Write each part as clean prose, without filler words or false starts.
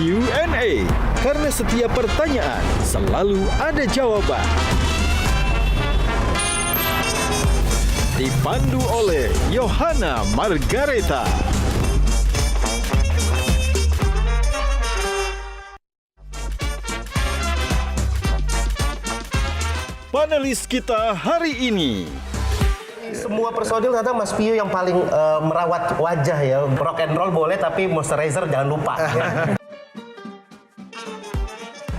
Q&A. Karena setiap pertanyaan selalu ada jawaban. Dipandu oleh Yohana Margareta. Panelis kita hari ini. Semua personil ternyata Mas Pio yang paling merawat wajah ya. Rock and roll boleh tapi moisturizer jangan lupa. Ya.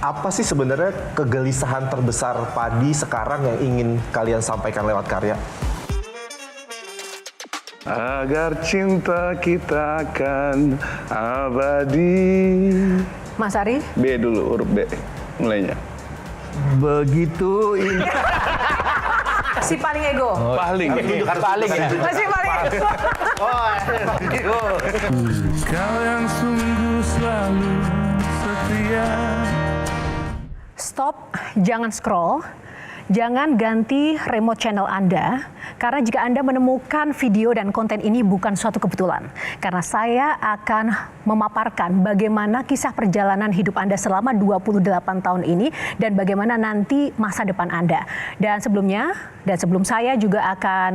Apa sih sebenarnya kegelisahan terbesar Padi sekarang yang ingin kalian sampaikan lewat karya? Agar cinta kita akan abadi. Mas Ari? B dulu, huruf B mulainya. Begitu ini. Si paling ego. Paling. Paling ya. Masih paling ego. Kau yang sungguh selalu setia. Stop, jangan scroll. Jangan ganti remote channel Anda, karena jika Anda menemukan video dan konten ini bukan suatu kebetulan. Karena saya akan memaparkan bagaimana kisah perjalanan hidup Anda selama 28 tahun ini dan bagaimana nanti masa depan Anda. Dan sebelum saya juga akan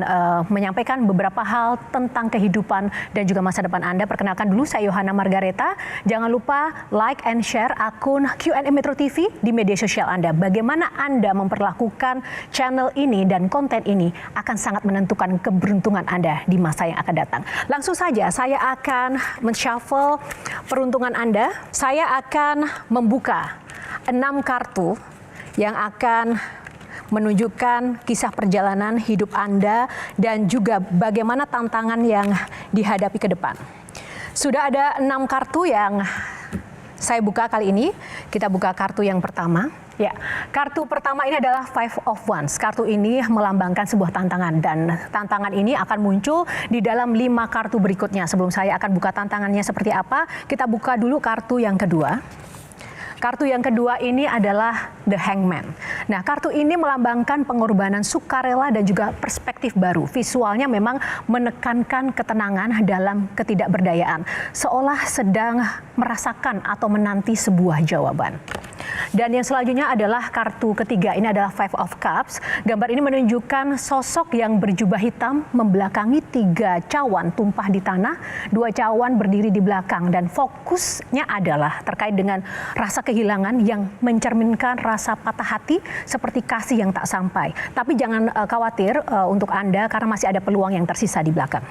menyampaikan beberapa hal tentang kehidupan dan juga masa depan Anda. Perkenalkan dulu, saya Yohana Margareta. Jangan lupa like and share akun Q&A Metro TV di media sosial Anda. Bagaimana Anda memperlakukan channel ini dan konten ini akan sangat menentukan keberuntungan Anda di masa yang akan datang. Langsung saja saya akan men-shuffle peruntungan Anda. Saya akan membuka 6 kartu yang akan menunjukkan kisah perjalanan hidup Anda dan juga bagaimana tantangan yang dihadapi ke depan. Sudah ada 6 kartu yang saya buka kali ini. Kita buka kartu yang pertama. Ya, kartu pertama ini adalah Five of Wands. Kartu ini melambangkan sebuah tantangan dan tantangan ini akan muncul di dalam 5 kartu berikutnya. Sebelum saya akan buka tantangannya seperti apa, kita buka dulu kartu yang kedua. Kartu yang kedua ini adalah The Hangman. Nah, kartu ini melambangkan pengorbanan sukarela dan juga perspektif baru. Visualnya memang menekankan ketenangan dalam ketidakberdayaan, seolah sedang merasakan atau menanti sebuah jawaban. Dan yang selanjutnya adalah kartu ketiga, ini adalah Five of Cups. Gambar ini menunjukkan sosok yang berjubah hitam membelakangi 3 cawan tumpah di tanah, 2 cawan berdiri di belakang, dan fokusnya adalah terkait dengan rasa kehilangan yang mencerminkan rasa patah hati seperti kasih yang tak sampai. Tapi jangan khawatir untuk Anda karena masih ada peluang yang tersisa di belakang.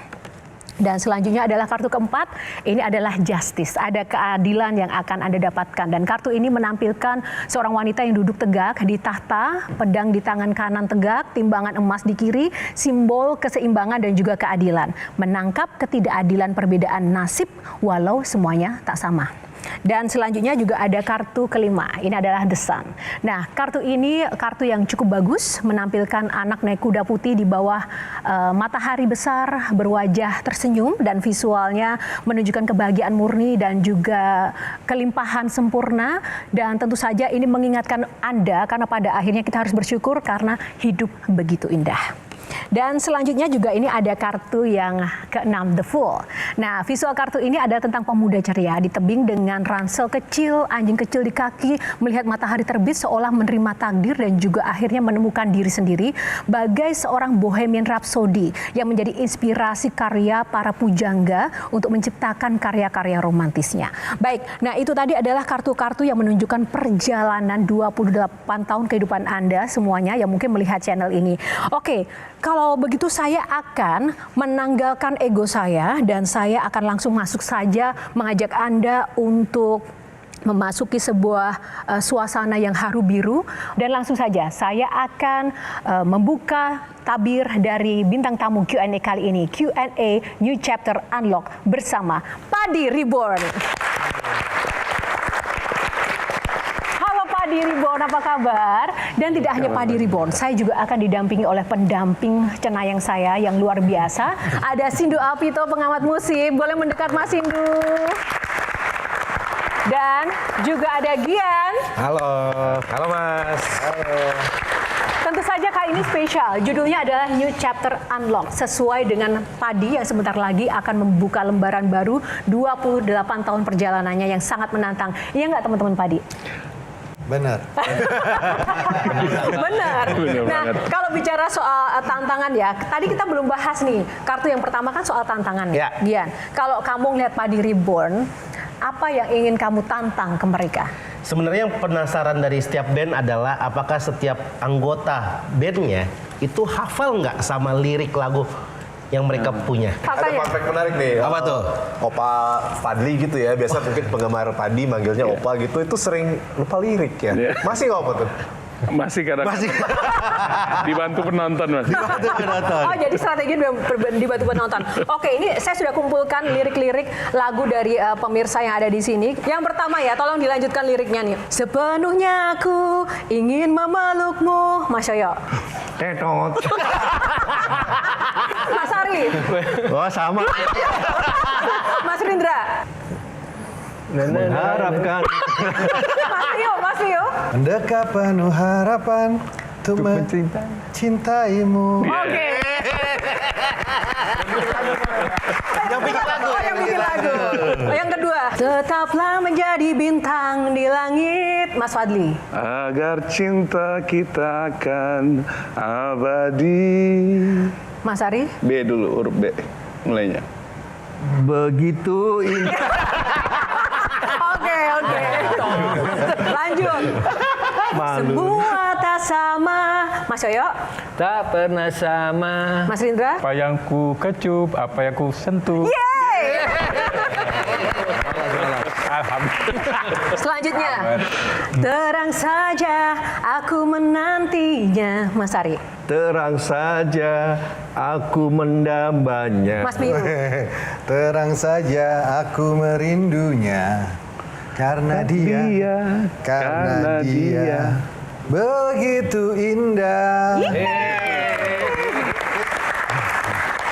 Dan selanjutnya adalah kartu keempat, ini adalah Justice. Ada keadilan yang akan Anda dapatkan. Dan kartu ini menampilkan seorang wanita yang duduk tegak di tahta, pedang di tangan kanan tegak, timbangan emas di kiri, simbol keseimbangan dan juga keadilan. Menangkap ketidakadilan perbedaan nasib walau semuanya tak sama. Dan selanjutnya juga ada kartu kelima, ini adalah The Sun. Nah, kartu ini kartu yang cukup bagus, menampilkan anak naik kuda putih di bawah matahari besar, berwajah tersenyum, dan visualnya menunjukkan kebahagiaan murni dan juga kelimpahan sempurna. Dan tentu saja ini mengingatkan Anda karena pada akhirnya kita harus bersyukur karena hidup begitu indah. Dan selanjutnya juga ini ada kartu yang ke-6, The Fool. Nah, visual kartu ini adalah tentang pemuda ceria di tebing dengan ransel kecil, anjing kecil di kaki, melihat matahari terbit seolah menerima takdir dan juga akhirnya menemukan diri sendiri bagai seorang Bohemian Rhapsody yang menjadi inspirasi karya para pujangga untuk menciptakan karya-karya romantisnya. Baik, nah itu tadi adalah kartu-kartu yang menunjukkan perjalanan 28 tahun kehidupan Anda semuanya yang mungkin melihat channel ini. Oke, kalau begitu saya akan menanggalkan ego saya dan saya akan langsung masuk saja mengajak Anda untuk memasuki sebuah suasana yang haru biru. Dan langsung saja saya akan membuka tabir dari bintang tamu Q&A kali ini. Q&A New Chapter Unlock bersama Padi Reborn. Padi Reborn, apa kabar? Dan tidak hanya Padi Reborn, saya juga akan didampingi oleh pendamping cenayang saya yang luar biasa. Ada Sindu Alpito, pengamat musik. Boleh mendekat Mas Sindu. Dan juga ada Gian. Halo Mas. Halo. Tentu saja kali ini spesial. Judulnya adalah New Chapter Unlock. Sesuai dengan Padi yang sebentar lagi akan membuka lembaran baru 28 tahun perjalanannya yang sangat menantang. Iya nggak teman-teman Padi? Benar. Benar. Nah, kalau bicara soal tantangan ya, tadi kita belum bahas nih. Kartu yang pertama kan soal tantangan ya. Gian, kalau kamu lihat Padi Reborn, apa yang ingin kamu tantang ke mereka? Sebenarnya yang penasaran dari setiap band adalah apakah setiap anggota bandnya itu hafal nggak sama lirik lagu yang mereka punya. Ada fun fact menarik nih. Apa tuh? Opa Fadli gitu ya. Biasa mungkin penggemar Padi manggilnya Opa gitu. Itu sering lupa lirik ya. Masih nggak Opa tuh? Masih kadang dibantu penonton, Mas. Oh, jadi strategi dibantu penonton. Oke, ini saya sudah kumpulkan lirik-lirik lagu dari pemirsa yang ada di sini. Yang pertama ya, tolong dilanjutkan liriknya nih. Sepenuhnya aku ingin memelukmu, Mas Yoyo. Tetot. Mas Ari. Oh sama. Mas Rindra. Mengharapkan. Mas Rio. Mendekap penuh harapan untuk mencintaimu. Oke. Yang bikin lagu. Oh, yang bikin lagu. Yang kedua, tetaplah menjadi bintang di langit, Mas Fadli. Agar cinta kita akan abadi. Mas Ari. B dulu, huruf B mulainya. Begitu indah. Oke. Lanjut. Semua tak sama. Mas Yoyo. Tak pernah sama. Mas Rindra. Apa yang ku kecup, apa yang ku sentuh. Yeay. Alhamdulillah. Selanjutnya. Terang saja aku menantinya, Mas Ari. Terang saja aku mendambanya. Mas Bimo. Terang saja aku merindunya karena dia begitu indah.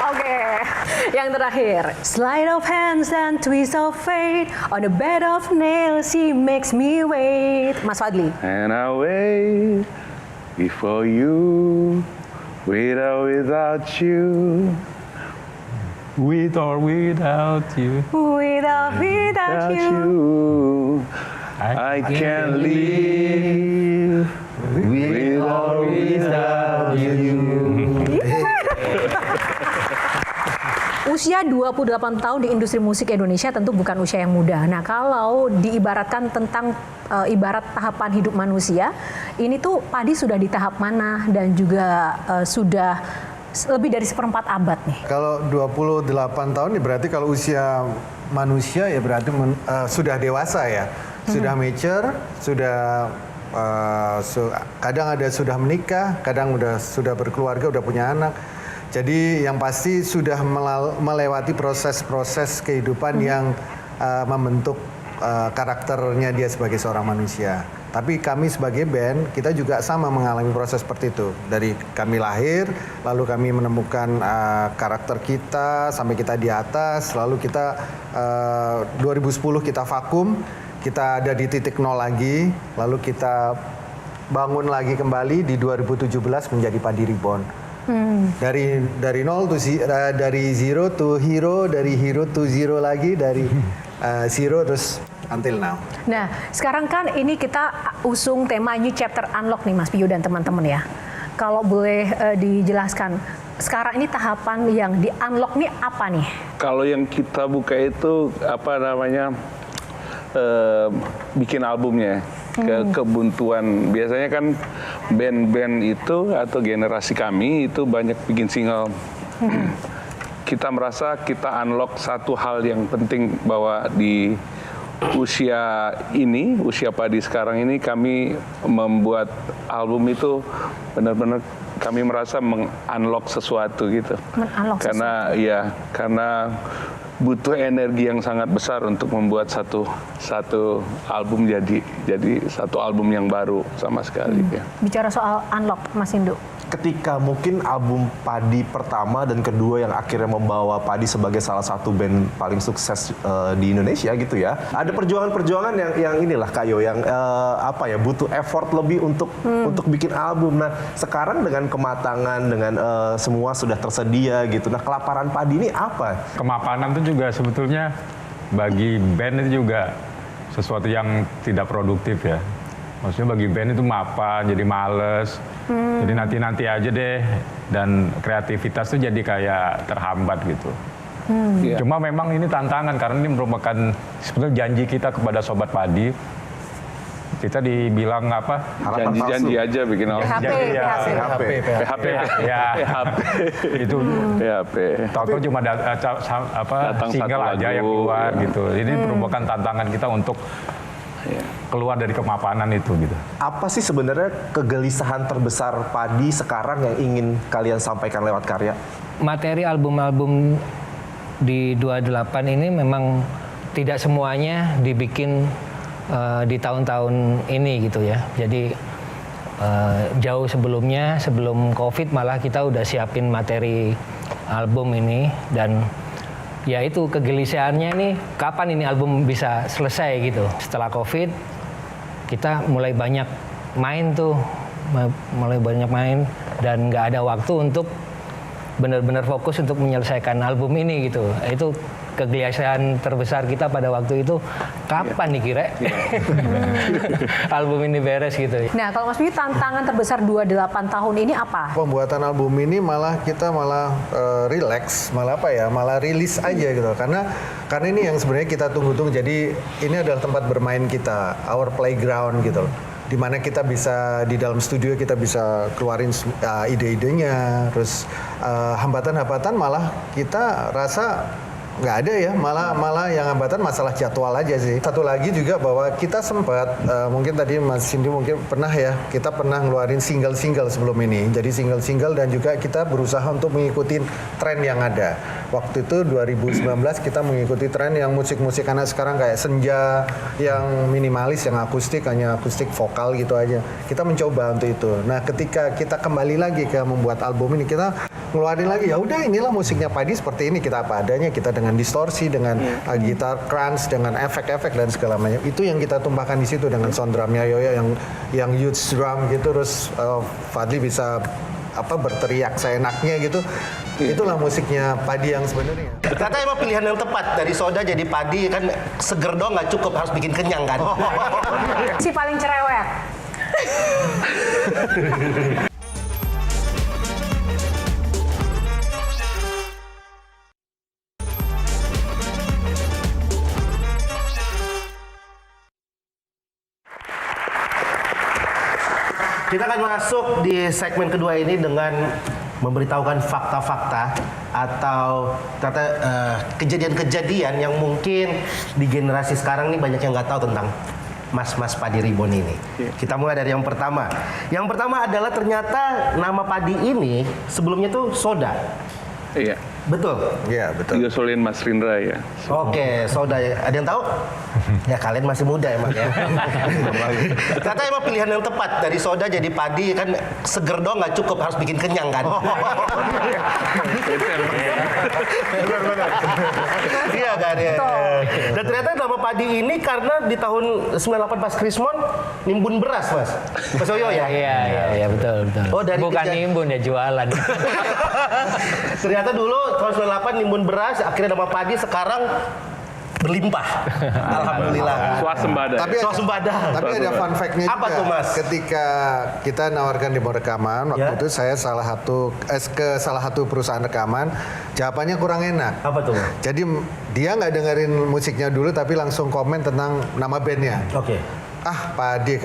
Oke, yang terakhir. Slide of hands and twist of fate on a bed of nails, she makes me wait. Mas Fadli. And I wait before you, with or without you. With or without you. Without you. I can live with or without you. Usia 28 tahun di industri musik Indonesia tentu bukan usia yang mudah. Nah, kalau diibaratkan tentang ibarat tahapan hidup manusia, ini tuh Padi sudah di tahap mana dan juga sudah lebih dari 1/4 abad nih. Kalau 28 tahun ya berarti kalau usia manusia ya berarti sudah dewasa ya. Sudah mature, sudah kadang ada sudah menikah, kadang sudah berkeluarga, udah punya anak. Jadi yang pasti sudah melewati proses-proses kehidupan yang membentuk karakternya dia sebagai seorang manusia. Tapi kami sebagai band, kita juga sama mengalami proses seperti itu. Dari kami lahir, lalu kami menemukan karakter kita, sampai kita di atas, lalu kita 2010 kita vakum, kita ada di titik nol lagi, lalu kita bangun lagi kembali di 2017 menjadi Padi Reborn. Dari nol to dari zero to hero, dari hero to zero lagi, dari zero terus until now. Nah, sekarang kan ini kita usung tema New Chapter Unlock nih Mas Pio dan teman-teman ya. Kalau boleh dijelaskan, sekarang ini tahapan yang di unlock nih apa nih? Kalau yang kita buka itu apa namanya bikin albumnya. Kebuntuan biasanya kan band-band itu atau generasi kami itu banyak bikin single. Kita merasa kita unlock satu hal yang penting bahwa di usia ini, usia Padi sekarang ini kami membuat album itu benar-benar kami merasa meng-unlock sesuatu gitu. Karena butuh energi yang sangat besar untuk membuat satu album jadi satu album yang baru sama sekali. Ya. Bicara soal unlock, Mas Indu. ketika mungkin album Padi pertama dan kedua yang akhirnya membawa Padi sebagai salah satu band paling sukses di Indonesia gitu ya. Ada perjuangan-perjuangan yang inilah Kayo yang butuh effort lebih untuk bikin album. Nah, sekarang dengan kematangan dengan semua sudah tersedia gitu. Nah, kelaparan Padi ini apa? Kemapanan itu juga sebetulnya bagi band itu juga sesuatu yang tidak produktif ya. Maksudnya bagi band itu mapan, jadi males, jadi nanti-nanti aja deh, dan kreativitas tuh jadi kayak terhambat gitu. Iya. Cuma memang ini tantangan karena ini merupakan sebetulnya janji kita kepada Sobat Padi. Kita dibilang apa? Janji-janji aja bikin album. PHP, PHP. Ya, itu PHP. tahu cuma Datang single satu aja yang lagu, keluar ya. gitu. Ini merupakan tantangan kita untuk keluar dari kemapanan itu gitu. Apa sih sebenarnya kegelisahan terbesar Padi sekarang yang ingin kalian sampaikan lewat karya? Materi album-album di 28 ini memang tidak semuanya dibikin di tahun-tahun ini gitu ya. Jadi jauh sebelumnya, sebelum COVID malah kita udah siapin materi album ini, dan ya itu kegelisahannya nih kapan ini album bisa selesai gitu. Setelah COVID kita mulai banyak main dan nggak ada waktu untuk benar-benar fokus untuk menyelesaikan album ini gitu. Itu kegelisahan terbesar kita pada waktu itu, kapan nih kira album ini beres gitu. Nah, kalau Mas Piyu, tantangan terbesar 28 tahun ini apa? Pembuatan album ini kita malah relax, malah rilis aja gitu. Karena ini yang sebenarnya kita tunggu-tunggu. Jadi ini adalah tempat bermain kita, our playground gitu. Di mana kita bisa di dalam studio kita bisa keluarin ide-idenya, terus hambatan-hambatan malah kita rasa nggak ada ya, malah yang hambatan masalah jadwal aja sih. Satu lagi juga bahwa kita sempat mungkin tadi Mas Cindy mungkin kita pernah ngeluarin single-single sebelum ini. Jadi single-single dan juga kita berusaha untuk mengikuti tren yang ada. Waktu itu 2019 kita mengikuti tren yang musik-musik anak sekarang kayak senja, yang minimalis, yang akustik, hanya akustik vokal gitu aja. Kita mencoba untuk itu. Nah, ketika kita kembali lagi ke membuat album ini, kita ngeluarin lagi, ya udah inilah musiknya Padi seperti ini, kita apa adanya, kita dengan distorsi, dengan gitar crunch, dengan efek-efek dan segala macam. Itu yang kita tumpahkan di situ dengan sound drumnya Yoyo yang huge drum gitu, terus Fadli bisa berteriak seenaknya gitu. Itulah musiknya Padi yang sebenarnya. Ternyata emang pilihan yang tepat, dari soda jadi Padi kan seger doang nggak cukup, harus bikin kenyang kan. Si paling cerewet. Kita akan masuk di segmen kedua ini dengan memberitahukan fakta-fakta atau kejadian-kejadian yang mungkin di generasi sekarang nih banyak yang nggak tahu tentang Mas Padi Reborn ini. Kita mulai dari yang pertama. Yang pertama adalah ternyata nama Padi ini sebelumnya tuh Soda. Iya. Betul? Iya, betul. Disusulin Mas Rindra ya. Oke, Soda. Ada yang tahu? Ya kalian masih muda emang ya. Ternyata emang pilihan yang tepat, dari Soda jadi Padi kan seger doang nggak cukup, harus bikin kenyang kan. Iya kan ya. Dan ternyata nama Padi ini karena di tahun 98 pas Krismon nimbun beras Mas. Mas Yoyo ya? Iya betul. Oh, dari bukan nimbun ya, jualan. Ternyata dulu tahun 98 nimbun beras, akhirnya nama Padi sekarang berlimpah. Alhamdulillah. Swasembada. Tapi ada fun fact-nya juga. Apa tuh, Mas? Ketika kita nawarkan demo rekaman, waktu itu saya ke salah satu perusahaan rekaman, jawabannya kurang enak. Apa tuh? Jadi dia nggak dengerin musiknya dulu, tapi langsung komen tentang nama bandnya. Oke. Padi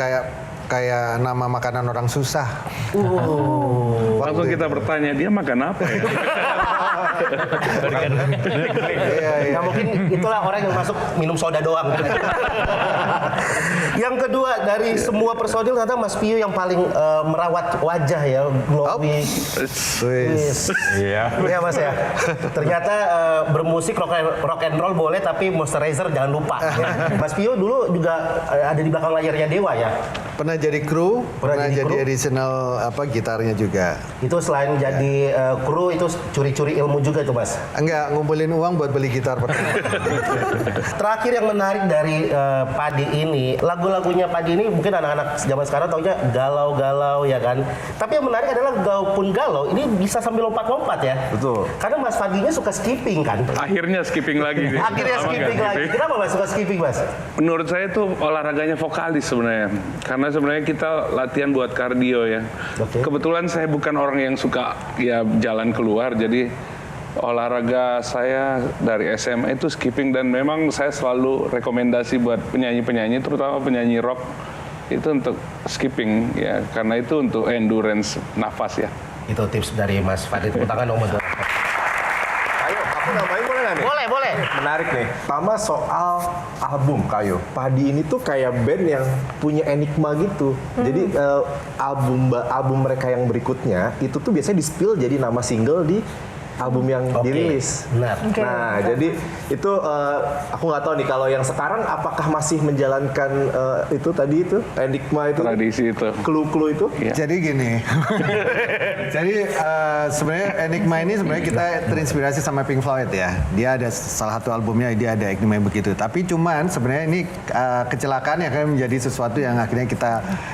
kayak nama makanan orang susah. Langsung kita bertanya, dia makan apa ya? Ya mungkin itulah orang yang masuk minum soda doang. Yang kedua, dari semua personil ternyata Mas Piyu yang paling merawat wajah ya, glowing. Iya. Iya Mas ya. Ternyata bermusik rock and roll boleh, tapi moisturizer jangan lupa. Ya. Mas Piyu dulu juga ada di belakang layarnya Dewa ya. Pernah jadi kru, pernah jadi kru? additional gitarnya juga. Itu selain jadi kru itu curi-curi ilmu juga tuh Mas. Enggak, ngumpulin uang buat beli gitar pertama. Terakhir yang menarik dari Padi ini, lagu-lagunya Padi ini mungkin anak-anak zaman sekarang taunya galau-galau ya kan. Tapi yang menarik adalah Galau Galau ini bisa sambil lompat-lompat ya. Betul. Karena Mas Padinya suka skipping kan. Akhirnya skipping lagi. Akhirnya Lama skipping nggak lagi. Kenapa Mas suka skipping Mas? Menurut saya itu olahraganya vokalis sebenarnya. Karena sebenarnya kita latihan buat kardio ya. Oke. Kebetulan saya bukan orang yang suka ya jalan keluar, jadi olahraga saya dari SMA itu skipping, dan memang saya selalu rekomendasi buat penyanyi-penyanyi, terutama penyanyi rock, itu untuk skipping ya, karena itu untuk endurance nafas ya. Itu tips dari Mas Padi. Tepuk tangan dong buat Mas. Ayo, aku namain boleh nggak nih? Boleh. Menarik nih. Pertama soal album Kayo. Padi ini tuh kayak band yang punya enigma gitu. Jadi album mereka yang berikutnya itu tuh biasanya di-spill jadi nama single di album yang dirilis. Benar. Nah, jadi itu aku nggak tahu nih kalau yang sekarang apakah masih menjalankan itu tadi itu enigma itu, Tradisi itu. clue-clue itu. Iya. Jadi gini, jadi sebenarnya Enigma ini sebenarnya kita terinspirasi sama Pink Floyd ya. Dia ada salah satu albumnya, dia ada Enigma yang begitu. Tapi cuman sebenarnya ini kecelakaan yang akan menjadi sesuatu yang akhirnya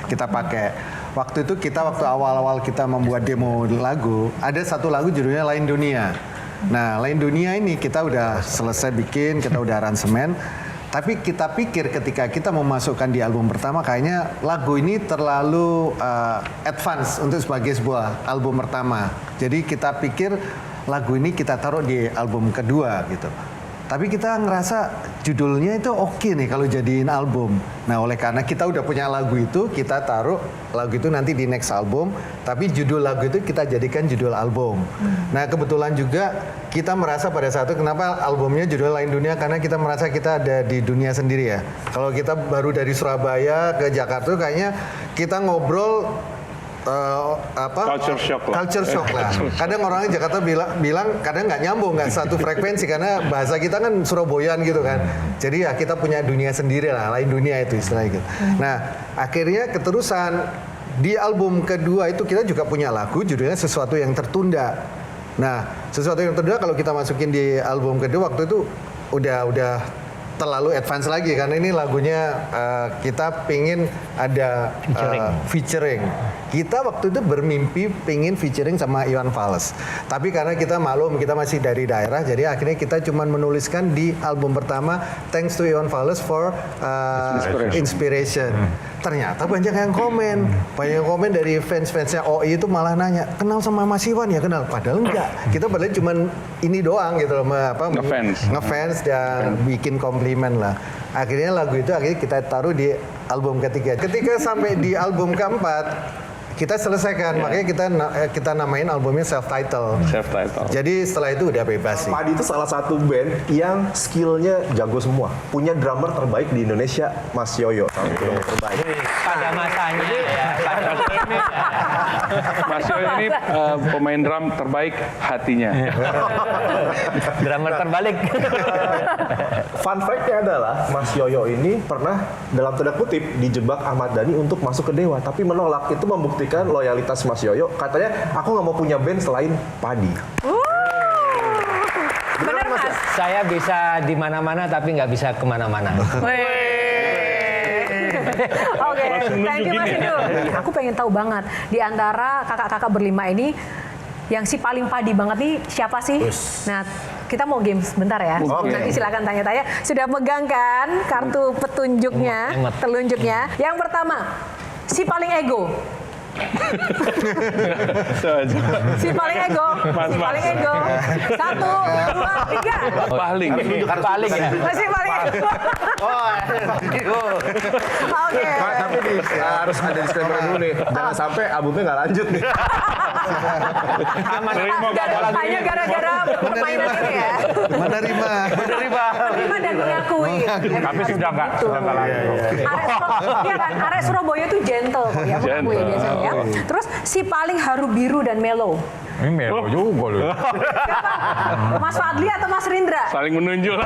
kita pakai. Waktu itu waktu awal-awal kita membuat demo lagu, ada satu lagu judulnya Lain Dunia. Nah, Lain Dunia ini kita udah selesai bikin, kita udah aransemen. Tapi kita pikir ketika kita memasukkan di album pertama, kayaknya lagu ini terlalu advance untuk sebagai sebuah album pertama. Jadi kita pikir lagu ini kita taruh di album kedua gitu. Tapi kita ngerasa judulnya itu oke nih kalau jadiin album. Nah, oleh karena kita udah punya lagu itu, kita taruh lagu itu nanti di next album. Tapi judul lagu itu kita jadikan judul album. Nah, kebetulan juga kita merasa pada saat itu kenapa albumnya judul Lain Dunia, karena kita merasa kita ada di dunia sendiri ya. Kalau kita baru dari Surabaya ke Jakarta kayaknya kita ngobrol Culture shock lah. Culture shock lah. Kadang orang Jakarta bilang kadang nggak nyambung, nggak satu frekuensi karena bahasa kita kan Surabayaan gitu kan. Jadi ya kita punya dunia sendiri lah, lain dunia itu istilahnya gitu. Nah, akhirnya keterusan di album kedua itu kita juga punya lagu judulnya Sesuatu Yang Tertunda. Nah, Sesuatu Yang Tertunda kalau kita masukin di album kedua waktu itu udah terlalu advance lagi karena ini lagunya kita pingin ada featuring. Kita waktu itu bermimpi pingin featuring sama Iwan Fals. Tapi karena kita maklum kita masih dari daerah, jadi akhirnya kita cuma menuliskan di album pertama Thanks to Iwan Fals for inspiration. Ternyata banyak yang komen, dari fans-fansnya OI itu malah nanya, kenal sama Mas Iwan ya? Kenal, padahal enggak. Kita padahal cuma ini doang gitu loh, ngefans dan bikin komplimen lah. Akhirnya lagu itu kita taruh di album ketiga. Ketika sampai di album keempat, kita selesaikan, makanya kita namain albumnya self-title. Jadi setelah itu udah bebas sih. Padi itu salah satu band yang skillnya jago semua. Punya drummer terbaik di Indonesia, Mas Yoyo. Drummer terbaik. Pada masanya ya. Mas Yoyo ini pemain drum terbaik hatinya. Drummer terbalik. Fun fact-nya adalah Mas Yoyo ini pernah dalam tanda kutip dijebak Ahmad Dhani untuk masuk ke Dewa, tapi menolak. Itu membuktikan loyalitas Mas Yoyo. Katanya aku nggak mau punya band selain Padi. Bener Mas? Saya bisa di mana-mana tapi nggak bisa kemana-mana. Oke, thank you Mas Indu. Aku pengen tahu banget di antara kakak-kakak berlima ini yang si paling padi banget nih siapa sih? Nah, kita mau game sebentar ya. Nanti silakan tanya-tanya. Sudah megang kan kartu petunjuknya, telunjuknya. Yang pertama, si paling ego. Si paling ego. Si paling ego. 1, 2, 3. Paling ya. Masih paling ego. Oke. Tapi harus ada disclaimer dulu nih. Jangan sampai albumnya nggak lanjut nih. Hanya gara-gara permainan ini ya. Menerima Dan mengakui. Tapi sudah nggak lanjut. Arek Surabaya itu gentle kok ya, mengakui biasanya ya. Terus si paling haru biru dan mellow. Ini melo juga loh. Siapa? Mas Fadli atau Mas Rindra? saling menunjuk.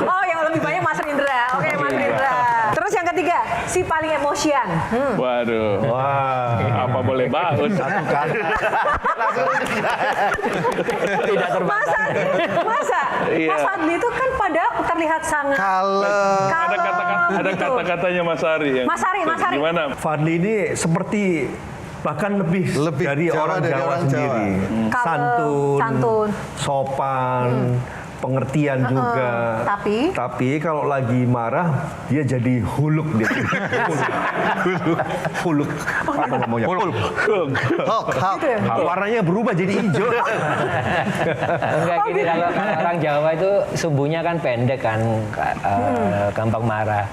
Oh, yang lebih banyak Mas Rindra. Oke, Mas Rindra. Terus yang ketiga, Si paling emosian. Waduh. Wah. Apa boleh baut? Satu kali. Tidak Masa? Iya. Mas Fadli itu kan padahal terlihat sangat Kalem. Ada gitu. kata-katanya Mas Ari. Mas Ari. Gimana? Fadli ini seperti bahkan lebih dari Jawa orang dari Jawa orang sendiri. Kalem, santun. Sopan, pengertian juga. Tapi kalau lagi marah dia jadi huluk dia. huluk. Apa namanya? Huluk. Gitu ya? Warnanya berubah jadi hijau. Enggak gini, kalau orang Jawa itu sumbunya kan pendek kan, gampang marah.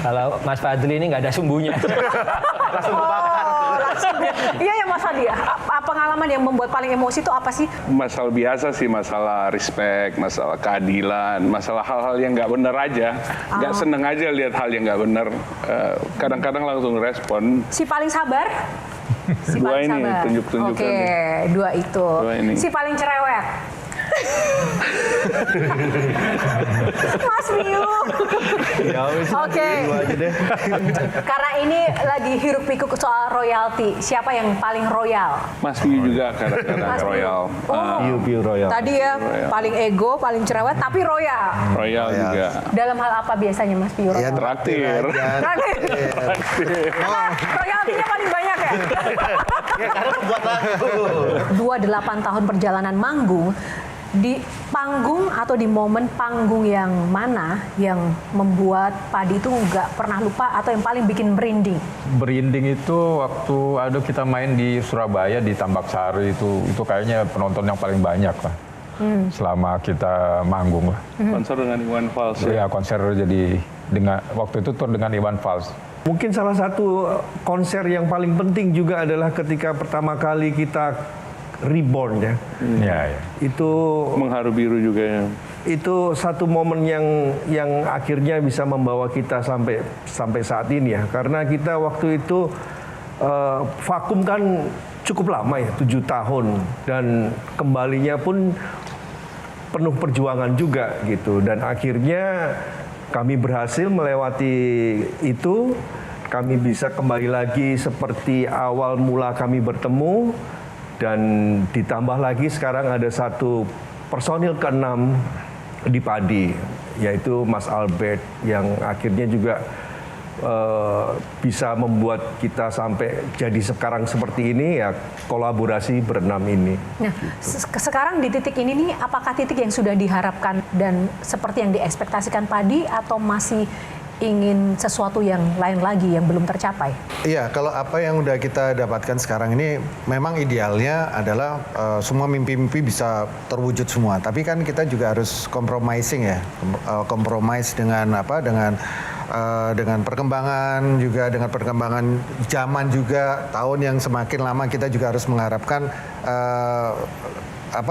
Kalau Mas Fadli ini nggak ada sumbunya. langsung. Iya ya Mas Fadli. Pengalaman yang membuat paling emosi itu apa sih? Masalah biasa sih, masalah respect, masalah keadilan, masalah hal-hal yang nggak benar aja. Nggak seneng aja lihat hal yang nggak benar. Kadang-kadang langsung respon. Si paling sabar? Si Dua paling ini, sabar. tunjuk-tunjukkan Oke, nih. dua itu. Dua ini. Si paling cerewet? Mas Miu. Oke. Karena ini lagi hiruk pikuk soal royalti. Siapa yang paling royal? Mas Piu juga kadang-kadang Mas Piu. royal. Piu royal. Tadi ya Royal. paling ego, paling cerewet, tapi royal. Royal juga. Dalam hal apa biasanya Mas Piu? Ya, Traktir. Terakhir. Royaltinya paling banyak ya? Ya karena pembuat lagu. 28 tahun perjalanan manggung, di panggung atau di momen panggung yang mana yang membuat Padi itu nggak pernah lupa atau yang paling bikin merinding? Berinding itu waktu kita main di Surabaya di Tambak Sari itu kayaknya penonton yang paling banyak lah. Selama kita manggung lah. Konser dengan Iwan Fals. Iya, konser jadi waktu itu tur dengan Iwan Fals. Mungkin salah satu konser yang paling penting juga adalah ketika pertama kali kita reborn ya. Iya, iya. Itu Mengharu biru juga ya. itu satu momen yang akhirnya bisa membawa kita sampai saat ini ya. Karena kita waktu itu vakum kan cukup lama ya, 7 tahun, dan kembalinya pun penuh perjuangan juga gitu, dan akhirnya kami berhasil melewati itu. Kami bisa kembali lagi seperti awal mula kami bertemu, dan ditambah lagi sekarang ada satu personil ke-6 di Padi, yaitu Mas Albert, yang akhirnya juga bisa membuat kita sampai jadi sekarang seperti ini ya, kolaborasi berenam ini. Nah, sekarang di titik ini nih, apakah titik yang sudah diharapkan dan seperti yang diekspektasikan Padi, atau masih ingin sesuatu yang lain lagi yang belum tercapai? Iya, kalau apa yang udah kita dapatkan sekarang ini memang idealnya adalah semua mimpi-mimpi bisa terwujud semua. Tapi kan kita juga harus compromising ya, compromise dengan apa? Dengan perkembangan juga, dengan perkembangan zaman juga, tahun yang semakin lama kita juga harus mengharapkan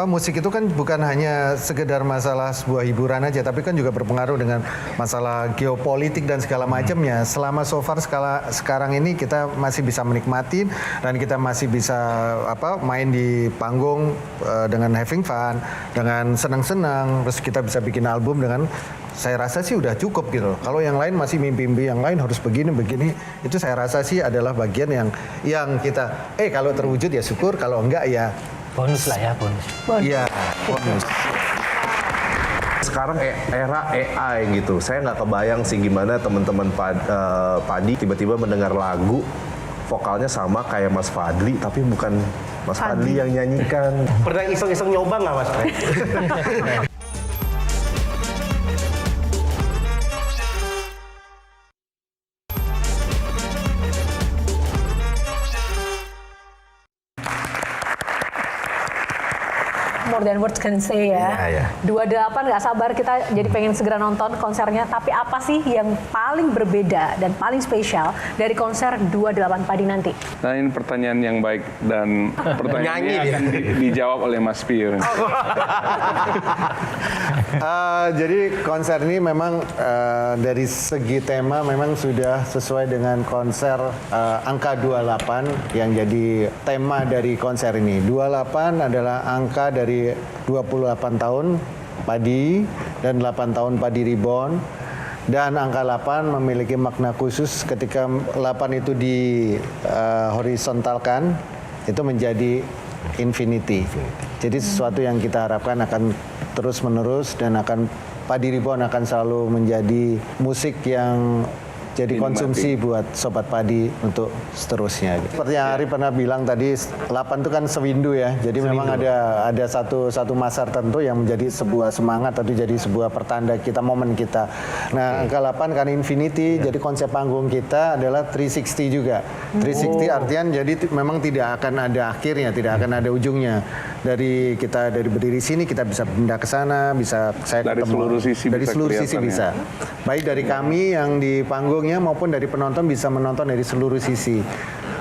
musik itu kan bukan hanya sekedar masalah sebuah hiburan aja, tapi kan juga berpengaruh dengan masalah geopolitik dan segala macamnya. Selama so far sekarang ini kita masih bisa menikmati dan kita masih bisa main di panggung dengan having fun, dengan senang-senang, terus kita bisa bikin album dengan, saya rasa sih udah cukup gitu. Kalau yang lain masih mimpi-mimpi yang lain harus begini, itu saya rasa sih adalah bagian yang kita kalau terwujud ya syukur, kalau enggak ya Bonus lah ya, bonus. iya, bonus. Sekarang era AI gitu, saya nggak kebayang sih gimana teman-teman Padi tiba-tiba mendengar lagu vokalnya sama kayak Mas Fadli, tapi bukan Mas Fadli yang nyanyikan. Pernah iseng-iseng nyoba nggak Mas? More than words can say ya. Iya, iya. 28 nggak sabar kita jadi pengen segera nonton konsernya. Tapi apa sih yang paling berbeda dan paling spesial dari konser 28 Padi nanti? Nah, ini pertanyaan yang baik, dan pertanyaan ini akan dijawab oleh Mas Piu. Jadi konser ini memang dari segi tema memang sudah sesuai dengan konser angka 28 yang jadi tema dari konser ini. 28 adalah angka dari 28 tahun Padi dan 8 tahun Padi Reborn. Dan angka 8 memiliki makna khusus ketika 8 itu di horizontalkan, itu menjadi infinity. Jadi sesuatu yang kita harapkan akan terus menerus dan akan Padi Reborn akan selalu menjadi musik yang jadi konsumsi buat Sobat Padi untuk seterusnya. Seperti yang Ari pernah bilang tadi, 8 itu kan sewindu ya. Jadi memang ada satu masa tertentu yang menjadi sebuah semangat atau jadi sebuah pertanda kita, momen kita. Nah, angka 8 kan infinity, jadi konsep panggung kita adalah 360 juga. 360 artian jadi memang tidak akan ada akhirnya, tidak akan ada ujungnya. Dari berdiri sini kita bisa pindah ke sana, bisa saya dari ketemu seluruh sisi dari bisa seluruh sisi kelihatan bisa. Baik dari kami yang di panggungnya maupun dari penonton bisa menonton dari seluruh sisi.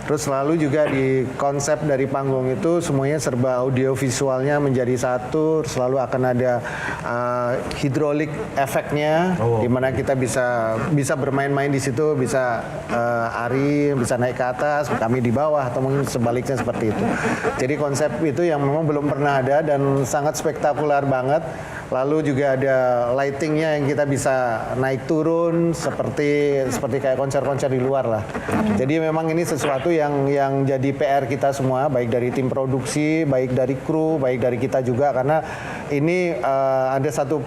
Terus selalu juga di konsep dari panggung itu semuanya serba audio visualnya menjadi satu, selalu akan ada hidrolik efeknya, di mana kita bisa bermain-main di situ, bisa Ari bisa naik ke atas, kami di bawah atau mungkin sebaliknya seperti itu. Jadi konsep itu yang memang belum pernah ada dan sangat spektakuler banget. Lalu juga ada lightingnya yang kita bisa naik turun seperti kayak konser-konser di luar lah. Jadi memang ini sesuatu yang jadi PR kita semua, baik dari tim produksi, baik dari kru, baik dari kita juga, karena ini ada satu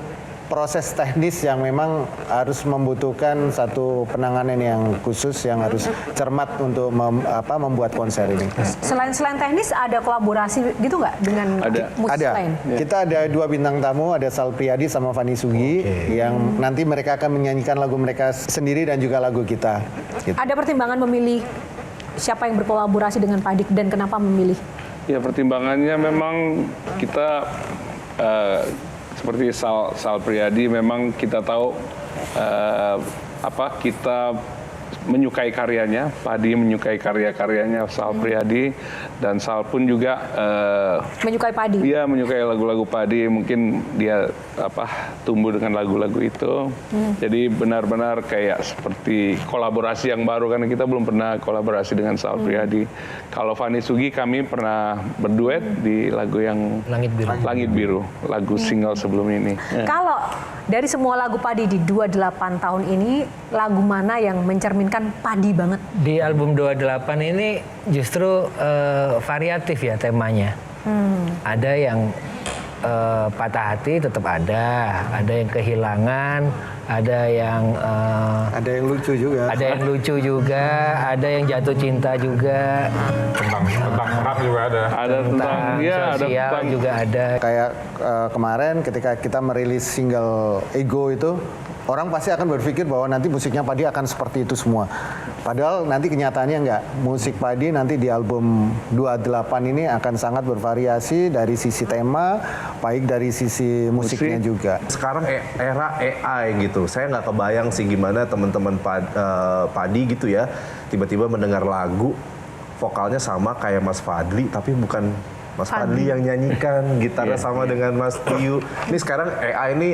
proses teknis yang memang harus membutuhkan satu penanganan yang khusus, yang harus cermat untuk membuat konser ini. Selain teknis, ada kolaborasi gitu nggak dengan musisi lain? Kita ada 2 bintang tamu, ada Sal Priadi sama Fanny Sugi, yang nanti mereka akan menyanyikan lagu mereka sendiri dan juga lagu kita. Gitu. Ada pertimbangan memilih siapa yang berkolaborasi dengan Padi dan kenapa memilih? Ya, pertimbangannya memang kita seperti Sal Priadi, memang kita tahu kita menyukai karyanya, Padi menyukai karya-karyanya Sal Priadi, dan Sal pun juga menyukai Padi. Dia menyukai lagu-lagu Padi, mungkin dia tumbuh dengan lagu-lagu itu. Jadi benar-benar kayak seperti kolaborasi yang baru, karena kita belum pernah kolaborasi dengan Sal Priadi. Kalau Fanny Sugi, kami pernah berduet di lagu yang Langit Biru, lagu single sebelum ini. Kalau dari semua lagu Padi di 28 tahun ini, lagu mana yang mencerminkan Padi banget? Di album 28 ini justru variatif ya temanya. Ada yang patah hati tetap ada yang kehilangan, ada yang lucu juga, ada yang jatuh cinta juga, Tentang perang juga ada. tentang sosial juga ada. Kayak kemarin ketika kita merilis single Ego itu, orang pasti akan berpikir bahwa nanti musiknya Padi akan seperti itu semua. Padahal nanti kenyataannya enggak. Musik Padi nanti di album 28 ini akan sangat bervariasi dari sisi tema, baik dari sisi musiknya juga. Sekarang era AI gitu, saya nggak kebayang sih gimana teman-teman Padi gitu ya, tiba-tiba mendengar lagu, vokalnya sama kayak Mas Fadli, tapi bukan Mas Fadli yang nyanyikan, gitarnya sama dengan Mas Tiu. Ini sekarang AI ini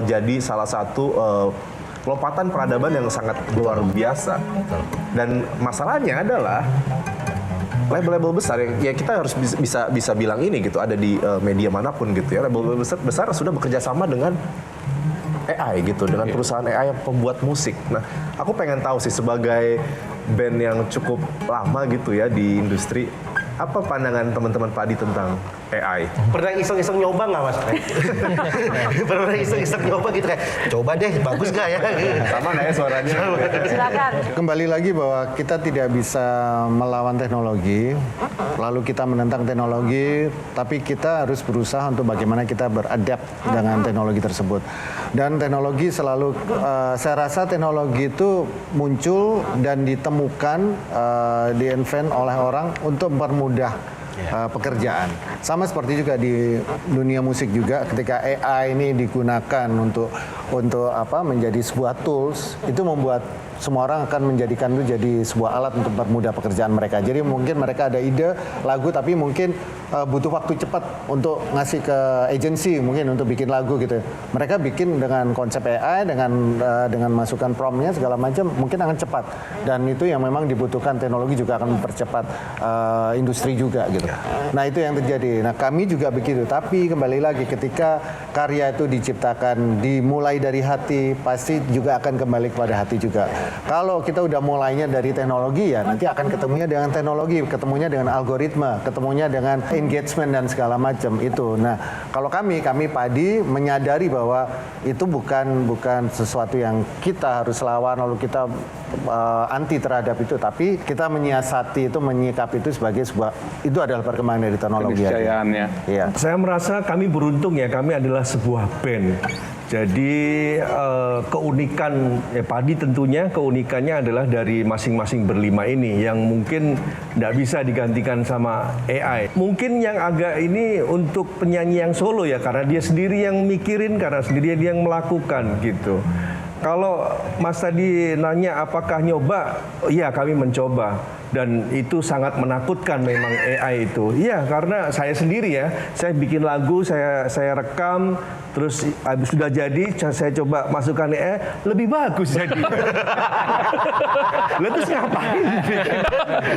jadi salah satu lompatan peradaban yang sangat luar biasa. Dan masalahnya adalah label-label besar ya kita harus bisa bilang ini gitu, ada di media manapun gitu ya, label-label besar sudah bekerja sama dengan AI gitu, dengan perusahaan AI yang pembuat musik. Nah, aku pengen tahu sih sebagai band yang cukup lama gitu ya di industri, apa pandangan teman-teman Padi tentang AI? Pernah iseng-iseng nyoba nggak Mas? Pernah iseng-iseng nyoba gitu kayak, coba deh, bagus nggak ya? Sama nggak ya suaranya? Silakan. Kembali lagi bahwa kita tidak bisa melawan teknologi, lalu kita menentang teknologi, tapi kita harus berusaha untuk bagaimana kita beradapt dengan teknologi tersebut. Dan teknologi selalu, saya rasa teknologi itu muncul dan ditemukan, di-invent oleh orang untuk mempermudah pekerjaan. Sama seperti juga di dunia musik juga, ketika AI ini digunakan untuk menjadi sebuah tools, itu membuat semua orang akan menjadikan itu jadi sebuah alat untuk mempermudah pekerjaan mereka. Jadi mungkin mereka ada ide lagu, tapi mungkin butuh waktu cepat untuk ngasih ke agensi mungkin untuk bikin lagu gitu. Mereka bikin dengan konsep AI, dengan masukan promptnya segala macam, mungkin akan cepat. Dan itu yang memang dibutuhkan, teknologi juga akan mempercepat industri juga gitu. Nah itu yang terjadi. Nah kami juga begitu. Tapi kembali lagi ketika karya itu diciptakan, dimulai dari hati, pasti juga akan kembali kepada hati juga. Kalau kita udah mulainya dari teknologi ya nanti akan ketemunya dengan teknologi, ketemunya dengan algoritma, ketemunya dengan engagement dan segala macam itu. Nah, kalau kami Padi menyadari bahwa itu bukan sesuatu yang kita harus lawan lalu kita anti terhadap itu, tapi kita menyiasati itu, menyikapi itu sebagai sebuah, itu adalah perkembangan dari teknologi. Keniscayaannya. Iya. Saya merasa kami beruntung ya, kami adalah sebuah band. Jadi keunikan Padi tentunya keunikannya adalah dari masing-masing berlima ini yang mungkin tidak bisa digantikan sama AI. Mungkin yang agak ini untuk penyanyi yang solo ya, karena dia sendiri yang mikirin, karena sendiri dia yang melakukan gitu. Kalau Mas tadi nanya apakah nyoba, iya kami mencoba. Dan itu sangat menakutkan memang AI itu. Iya, karena saya sendiri ya, saya bikin lagu, saya rekam, terus habis sudah jadi, saya coba masukkan AI, lebih bagus jadi. Lalu terus ngapain?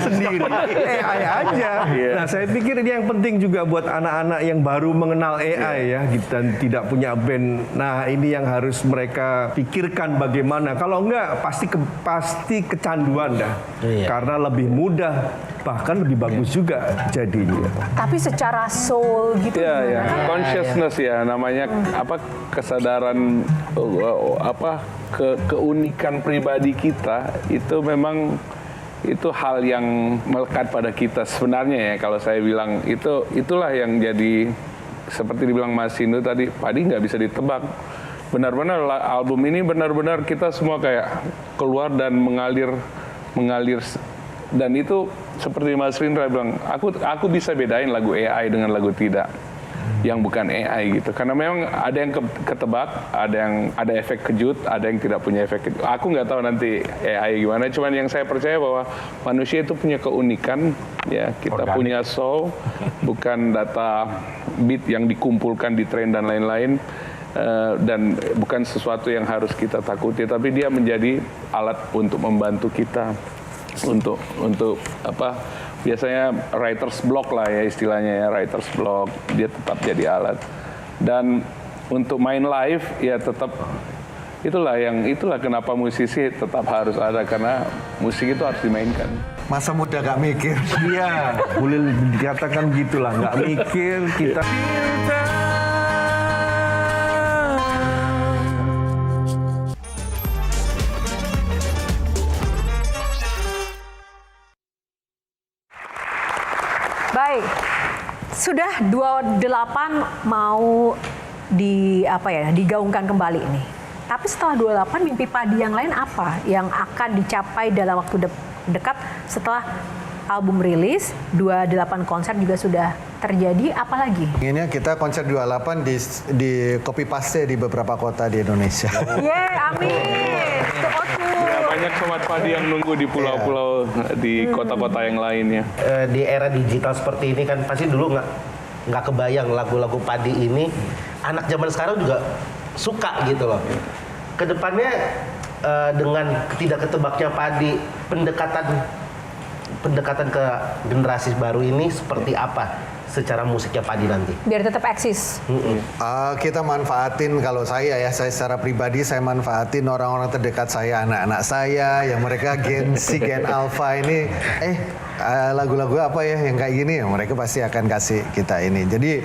Sendiri, AI aja. Nah, saya pikir ini yang penting juga buat anak-anak yang baru mengenal AI ya, dan tidak punya band. Nah, ini yang harus mereka pikirkan bagaimana. Kalau enggak, pasti kecanduan dah. Karena lebih mudah, bahkan lebih bagus juga jadinya. Tapi secara soul gitu Ya, consciousness ya namanya, kesadaran, keunikan pribadi kita itu memang itu hal yang melekat pada kita sebenarnya ya. Kalau saya bilang itulah yang jadi seperti dibilang Mas Sindu tadi, Padi nggak bisa ditebak. Benar-benar album ini benar-benar kita semua kayak keluar dan mengalir. Dan itu seperti Mas Rindra bilang, aku bisa bedain lagu AI dengan lagu tidak, yang bukan AI gitu. Karena memang ada yang ketebak, ada efek kejut, ada yang tidak punya efek kejut. Aku nggak tahu nanti AI gimana. Cuman yang saya percaya bahwa manusia itu punya keunikan, ya kita punya soul, bukan data beat yang dikumpulkan di train dan lain-lain. Dan bukan sesuatu yang harus kita takuti, tapi dia menjadi alat untuk membantu kita. Untuk biasanya writer's block lah ya istilahnya ya, writer's block, dia tetap jadi alat. Dan untuk main live ya tetap itulah kenapa musisi tetap harus ada, karena musik itu harus dimainkan. Masa muda gak mikir. Iya, boleh dikatakan gitulah, nggak mikir kita. Baik, sudah 28 mau digaungkan kembali ini. Tapi setelah 28 mimpi Padi yang lain apa yang akan dicapai dalam waktu dekat setelah album rilis, 28 konser juga sudah terjadi, apalagi? Ini kita konser 28 di copy paste di beberapa kota di Indonesia. Amin. Banyak sobat Padi yang nunggu di pulau-pulau di kota-kota yang lainnya. Di era digital seperti ini kan pasti dulu nggak kebayang lagu-lagu Padi ini anak zaman sekarang juga suka gitu loh. Kedepannya dengan tidak ketebaknya Padi, pendekatan ke generasi baru ini seperti apa secara musiknya Padi nanti? Biar tetap eksis. Kita manfaatin, kalau saya secara pribadi saya manfaatin orang-orang terdekat saya, anak-anak saya yang mereka Gen Z, Gen Alpha ini, lagu-lagu apa ya yang kayak gini, mereka pasti akan kasih kita ini. Jadi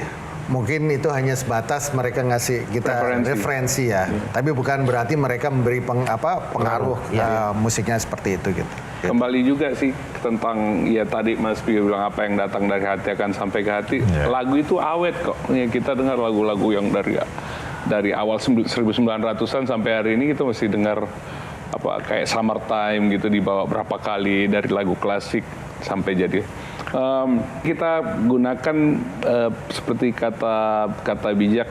mungkin itu hanya sebatas mereka ngasih kita referensi ya, tapi bukan berarti mereka memberi pengaruh musiknya seperti itu gitu. Kembali juga sih tentang ya tadi Mas Pio bilang apa yang datang dari hati akan sampai ke hati. Lagu itu awet kok. Ya, kita dengar lagu-lagu yang dari awal 1900-an sampai hari ini kita masih dengar kayak Summertime gitu dibawa berapa kali dari lagu klasik sampai jadi. Kita gunakan seperti kata bijak,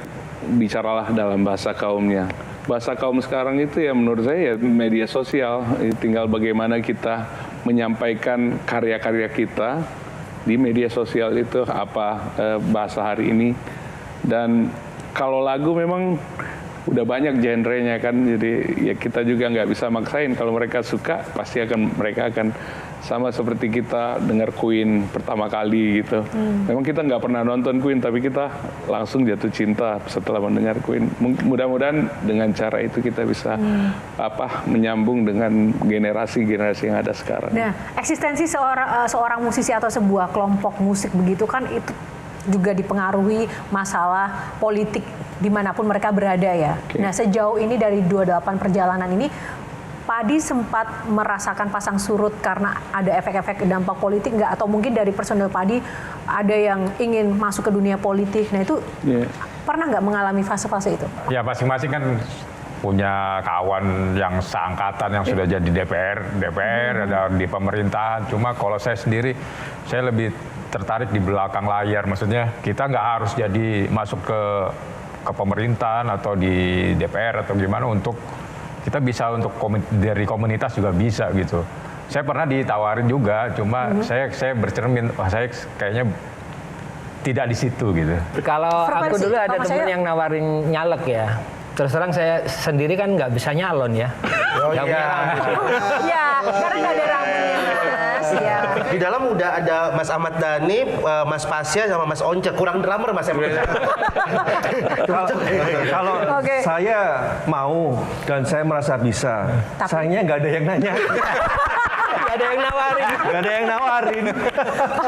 bicaralah dalam bahasa kaumnya. Bahasa kaum sekarang itu ya menurut saya ya media sosial. Tinggal bagaimana kita menyampaikan karya-karya kita di media sosial itu apa bahasa hari ini. Dan kalau lagu memang udah banyak genrenya kan, jadi ya kita juga nggak bisa maksain. Kalau mereka suka pasti mereka akan sama seperti kita dengar Queen pertama kali gitu. Memang kita nggak pernah nonton Queen, tapi kita langsung jatuh cinta setelah mendengar Queen. Mudah-mudahan dengan cara itu kita bisa menyambung dengan generasi-generasi yang ada sekarang. Nah, eksistensi seorang musisi atau sebuah kelompok musik begitu kan itu juga dipengaruhi masalah politik dimanapun mereka berada ya. Okay. Nah, sejauh ini dari 28 perjalanan ini, Padi sempat merasakan pasang surut karena ada efek-efek dampak politik nggak? Atau mungkin dari personel Padi ada yang ingin masuk ke dunia politik? Nah itu pernah nggak mengalami fase-fase itu? Ya masing-masing kan punya kawan yang seangkatan yang sudah jadi DPR ada di pemerintahan. Cuma kalau saya sendiri, saya lebih tertarik di belakang layar. Maksudnya kita nggak harus jadi masuk ke pemerintahan atau di DPR atau gimana untuk kita bisa untuk dari komunitas juga bisa gitu. Saya pernah ditawarin juga, cuma saya bercermin, saya kayaknya tidak di situ gitu. Kalau aku dulu ada temen yang nawarin nyalek ya. Terus terang saya sendiri kan nggak bisa nyalon ya. Iya, karena nggak ada rambutnya Mas. Ya. Di dalam udah ada Mas Ahmad Dhani, Mas Pasya sama Mas Once. Kurang drummer Mas emang. Kalau saya mau dan saya merasa bisa, sayangnya nggak ada yang nanya. Nggak ada yang nawarin. Nggak ada yang nawarin.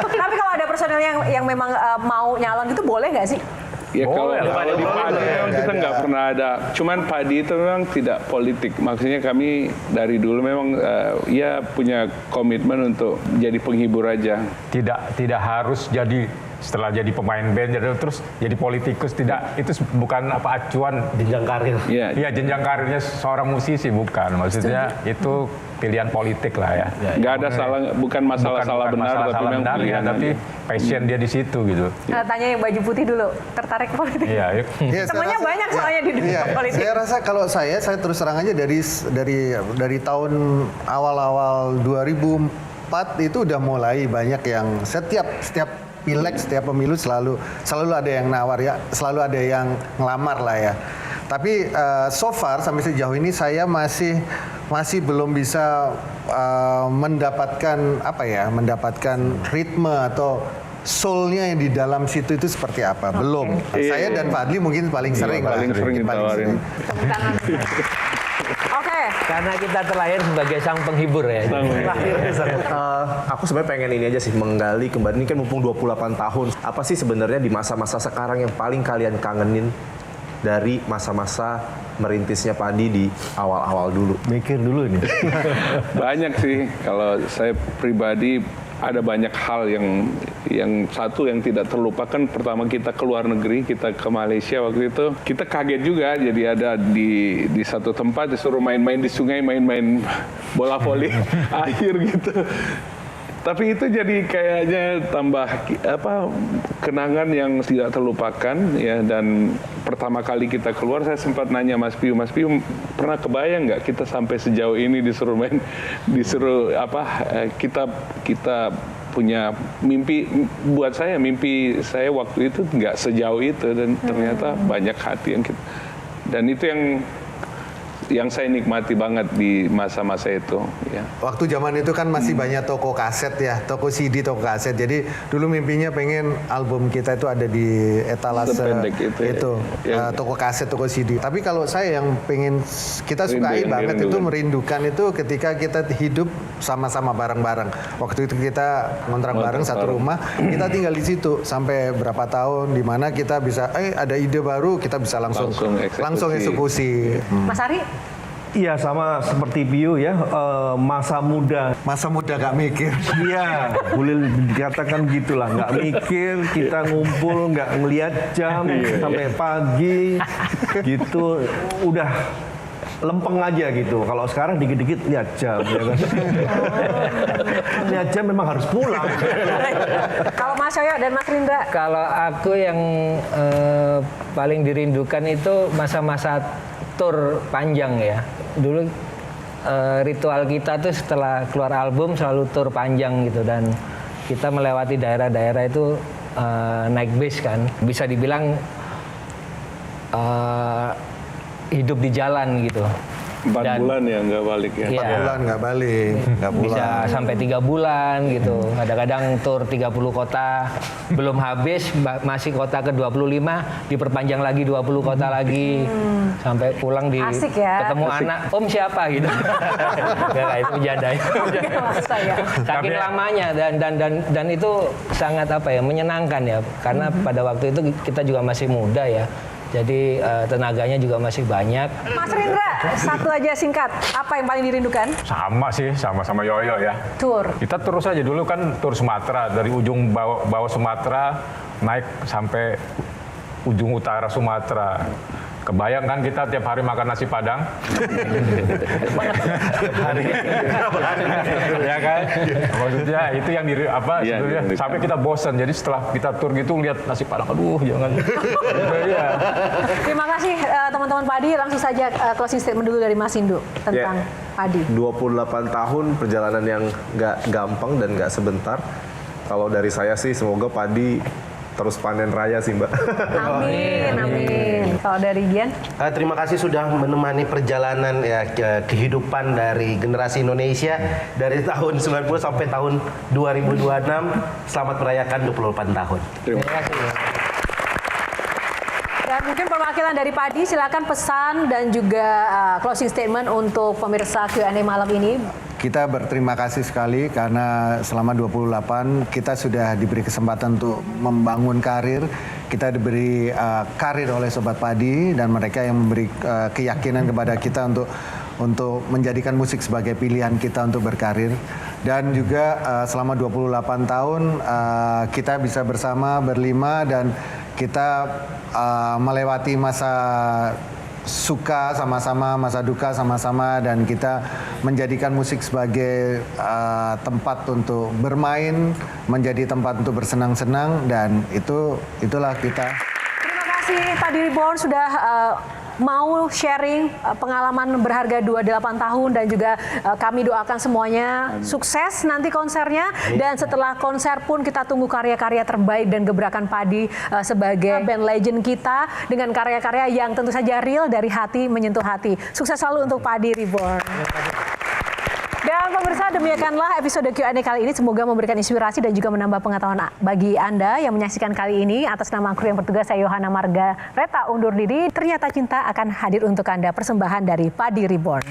Tapi kalau ada personel yang memang mau nyalon itu boleh nggak sih? Ya kalau di Padi memang kita nggak pernah ada. Cuman Padi itu memang tidak politik. Maksudnya kami dari dulu memang ya punya komitmen untuk jadi penghibur aja. Tidak harus jadi setelah jadi pemain band terus jadi politikus, tidak, itu bukan acuan jenjang karir. Iya, jenjang karirnya seorang musisi bukan. Maksudnya itu pilihan politik lah ya. Nggak ada salah, bukan masalah salah benar, tapi memang pilihan. Tapi passion dia di situ gitu. Tanya yang baju putih dulu, tertarik politik. Iya. Temennya banyak soalnya di dunia politik. Saya rasa kalau saya terus terang aja dari tahun awal-awal 2004 itu udah mulai banyak yang setiap pileg, setiap pemilu selalu ada yang nawar ya, selalu ada yang ngelamar lah ya. Tapi so far sampai sejauh ini saya masih belum bisa mendapatkan ritme atau soulnya yang di dalam situ itu seperti apa. Belum. Saya dan Fadli mungkin paling sering lah. Paling sering ditawarin. Oke. Karena kita terlahir sebagai sang penghibur ya. Aku sebenarnya pengen ini aja sih, menggali kembali, ini kan mumpung 28 tahun. Apa sih sebenarnya di masa-masa sekarang yang paling kalian kangenin dari masa-masa merintisnya Padi di awal-awal dulu? Mikir dulu ini. Banyak sih. Kalau saya pribadi ada banyak hal yang satu yang tidak terlupakan. Pertama kita ke luar negeri, kita ke Malaysia waktu itu. Kita kaget juga, jadi ada di satu tempat disuruh main-main di sungai, main-main bola voli air gitu. Tapi itu jadi kayaknya tambah kenangan yang tidak terlupakan ya. Dan pertama kali kita keluar saya sempat nanya Mas Piu pernah kebayang nggak kita sampai sejauh ini disuruh kita punya mimpi. Buat saya mimpi saya waktu itu nggak sejauh itu, dan ternyata banyak hati dan itu yang saya nikmati banget di masa-masa itu ya. Waktu zaman itu kan masih banyak toko kaset ya, toko CD, toko kaset. Jadi dulu mimpinya pengen album kita itu ada di etalase toko kaset, toko CD. Tapi kalau saya yang pengen kita sukai banget itu merindukan itu ketika kita hidup sama-sama bareng-bareng. Waktu itu kita ngontrak bareng satu rumah, kita tinggal di situ sampai berapa tahun, di mana kita bisa ada ide baru, kita bisa langsung eksekusi. Mas Ari? Iya, sama seperti Piu ya, masa muda gak mikir. Iya, boleh dikatakan gitulah, nggak mikir, kita ngumpul nggak ngelihat jam sampai pagi gitu, udah lempeng aja gitu. Kalau sekarang dikit-dikit lihat jam ya kan. Lihat jam memang harus pulang. Kalau Mas Yoyo dan Mas Rindra? Kalau aku yang paling dirindukan itu masa-masa tur panjang ya. Dulu ritual kita tuh setelah keluar album selalu tur panjang gitu, dan kita melewati daerah-daerah itu naik bis kan, bisa dibilang hidup di jalan gitu. 4 bulan ya nggak balik ya. Iya. 4 bulan nggak balik, nggak pulang. Bisa sampai 3 bulan gitu. Kadang-kadang tur 30 kota belum habis, masih kota ke 25 diperpanjang lagi 20 kota lagi sampai pulang Asik ya. ketemu anak, om siapa gitu. Enggak, itu bercanda. Saking lamanya dan itu sangat menyenangkan ya, karena pada waktu itu kita juga masih muda ya. Jadi tenaganya juga masih banyak. Mas Rindra, satu aja singkat, apa yang paling dirindukan? Sama sih, sama Yoyo ya. Tur. Kita terus aja dulu kan tur Sumatera, dari ujung bawah Sumatera naik sampai ujung utara Sumatera. Kebayang kan kita tiap hari makan nasi Padang? Ya kan? Maksudnya itu yang sebenarnya sampai kita bosan. Jadi setelah kita tur gitu lihat nasi Padang, aduh jangan. Terima kasih teman-teman Padi. Langsung saja closing statement dulu dari Mas Indu tentang Padi. 28 tahun perjalanan yang nggak gampang dan nggak sebentar. Kalau dari saya sih semoga Padi terus panen raya sih Mbak. Amin, amin. Kalau dari Gian? Terima kasih sudah menemani perjalanan kehidupan dari generasi Indonesia dari tahun 90 sampai tahun 2026. Selamat merayakan 28 tahun. Terima kasih. Dan mungkin perwakilan dari Padi, silakan pesan dan juga closing statement untuk pemirsa Q&A malam ini. Kita berterima kasih sekali karena selama 28 kita sudah diberi kesempatan untuk membangun karir. Kita diberi karir oleh Sobat Padi dan mereka yang memberi keyakinan kepada kita untuk menjadikan musik sebagai pilihan kita untuk berkarir. Dan juga selama 28 tahun kita bisa bersama berlima dan kita melewati masa suka sama-sama, masa duka sama-sama, dan kita menjadikan musik sebagai tempat untuk bermain, menjadi tempat untuk bersenang-senang, dan itulah kita. Terima kasih Padi Reborn sudah mau sharing pengalaman berharga 28 tahun dan juga kami doakan semuanya sukses nanti konsernya. Dan setelah konser pun kita tunggu karya-karya terbaik dan gebrakan Padi sebagai band legend kita dengan karya-karya yang tentu saja real dari hati menyentuh hati. Sukses selalu untuk Padi Reborn. Dan pemirsa, demikianlah episode Q&A kali ini. Semoga memberikan inspirasi dan juga menambah pengetahuan bagi Anda yang menyaksikan kali ini. Atas nama kru yang bertugas, saya Yohana Margareta undur diri. Ternyata Cinta akan hadir untuk Anda, persembahan dari Padi Reborn.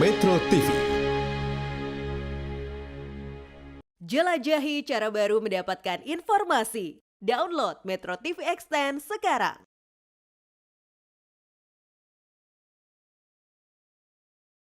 Metro TV. Jelajahi cara baru mendapatkan informasi. Download Metro TV Extend sekarang.